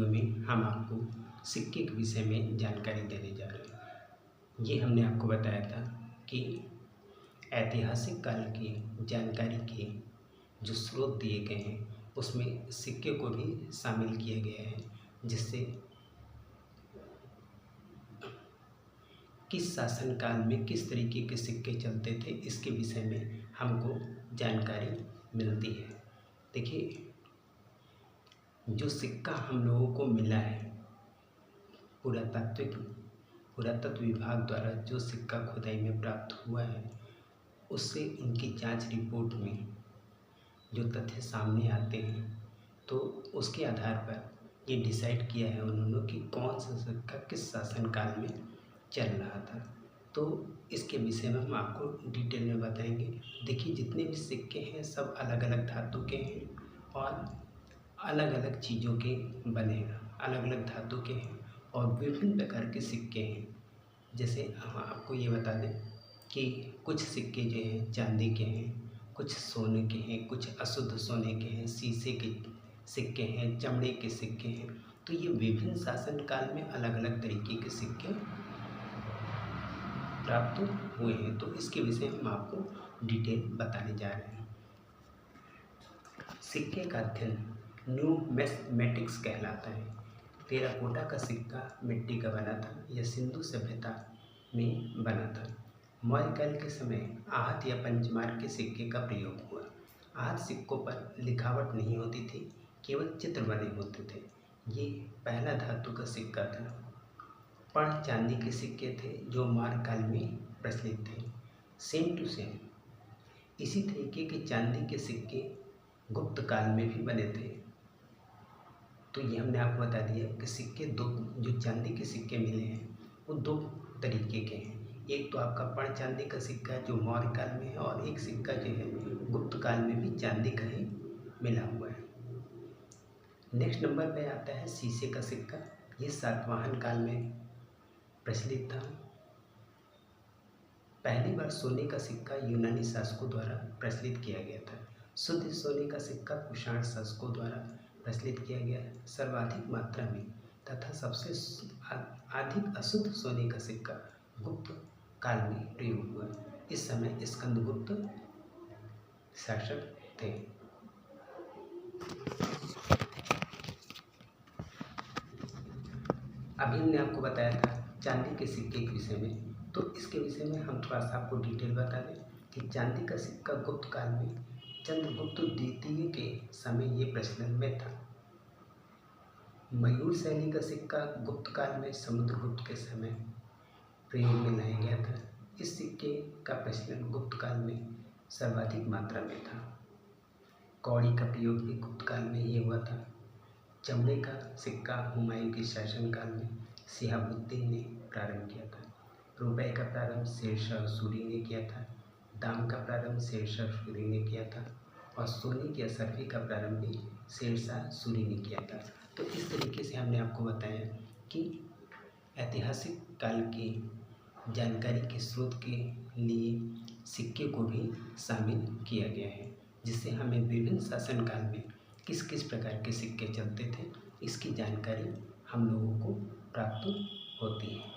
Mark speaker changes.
Speaker 1: Video में हम आपको सिक्के के विषय में जानकारी देने जा रहे हैं। ये हमने आपको बताया था कि ऐतिहासिक काल की जानकारी के जो स्रोत दिए गए हैं उसमें सिक्के को भी शामिल किया गया है, जिससे किस शासनकाल में किस तरीके के सिक्के चलते थे इसके विषय में हमको जानकारी मिलती है। देखिए, जो सिक्का हम लोगों को मिला है, पुरातत्व विभाग द्वारा जो सिक्का खुदाई में प्राप्त हुआ है, उससे उनकी जांच रिपोर्ट में जो तथ्य सामने आते हैं तो उसके आधार पर ये डिसाइड किया है उन्होंने कि कौन सा सिक्का किस शासनकाल में चल रहा था। तो इसके विषय में हम आपको डिटेल में बताएंगे। देखिए, जितने भी सिक्के हैं सब अलग अलग धातु के हैं और अलग अलग चीज़ों के बने हैं, अलग अलग धातु के हैं और विभिन्न प्रकार के सिक्के हैं। जैसे हम आपको ये बता दें कि कुछ सिक्के जो हैं चांदी के हैं, कुछ सोने के हैं, कुछ अशुद्ध सोने के हैं, शीशे के सिक्के हैं, चमड़े के सिक्के हैं। तो ये विभिन्न शासनकाल में अलग अलग तरीके के सिक्के प्राप्त हुए हैं। तो इसके विषय में हम आपको डिटेल बताने जा रहे हैं। सिक्के का अध्ययन न्यूमिस्मेटिक्स कहलाता है। टेराकोटा का सिक्का मिट्टी का बना था। यह सिंधु सभ्यता में बना था। मौर्य काल के समय आहत या पंचमार के सिक्के का प्रयोग हुआ। आहत सिक्कों पर लिखावट नहीं होती थी, केवल चित्र बने होते थे। ये पहला धातु का सिक्का था। पण चांदी के सिक्के थे जो मौर्य काल में प्रचलित थे। सेम टू सेम इसी तरीके के चांदी के सिक्के गुप्त काल में भी बने थे। तो ये हमने आपको बता दिया कि सिक्के दो, जो चांदी के सिक्के मिले हैं वो दो तरीके के हैं। एक तो आपका पण चांदी का सिक्का जो मौर्य काल में है और एक सिक्का जो है गुप्त काल में भी चांदी का ही मिला हुआ है। नेक्स्ट नंबर पे आता है शीशे का सिक्का। ये सातवाहन काल में प्रचलित था। पहली बार सोने का सिक्का यूनानी शासकों द्वारा प्रचलित किया गया था। शुद्ध सोने का सिक्का कुषाण शासकों द्वारा प्रचलित किया गया है सर्वाधिक मात्रा में, तथा सबसे अधिक अशुद्ध सोने का सिक्का गुप्त काल में प्रयोग हुआ। इस समय स्कंदगुप्त शासक थे। अभी हमने आपको बताया था चांदी के सिक्के के विषय में, तो इसके विषय में हम थोड़ा सा आपको डिटेल बता दें कि चांदी का सिक्का गुप्त काल में चंद्रगुप्त द्वितीय के समय ये प्रचलन में था। मयूर शैली का सिक्का गुप्त काल में समुद्रगुप्त के समय प्रयोग में लाया गया था। इस सिक्के का प्रचलन गुप्त काल में सर्वाधिक मात्रा में था। कौड़ी का प्रयोग भी गुप्त काल में ही हुआ था। चमड़े का सिक्का हुमायूं के शासनकाल में शिहाबुद्दीन ने प्रारंभ किया था। रुपए का प्रारंभ शेरशाह सूरी ने किया था। दाम का प्रारंभ शेरशाह सूरी ने किया था और सोने की असरफी का प्रारंभ भी शेरशाह सूरी ने किया था। तो इस तरीके से हमने आपको बताया कि ऐतिहासिक काल की जानकारी के स्रोत के लिए सिक्के को भी शामिल किया गया है, जिससे हमें विभिन्न शासनकाल में किस किस प्रकार के सिक्के चलते थे इसकी जानकारी हम लोगों को प्राप्त होती है।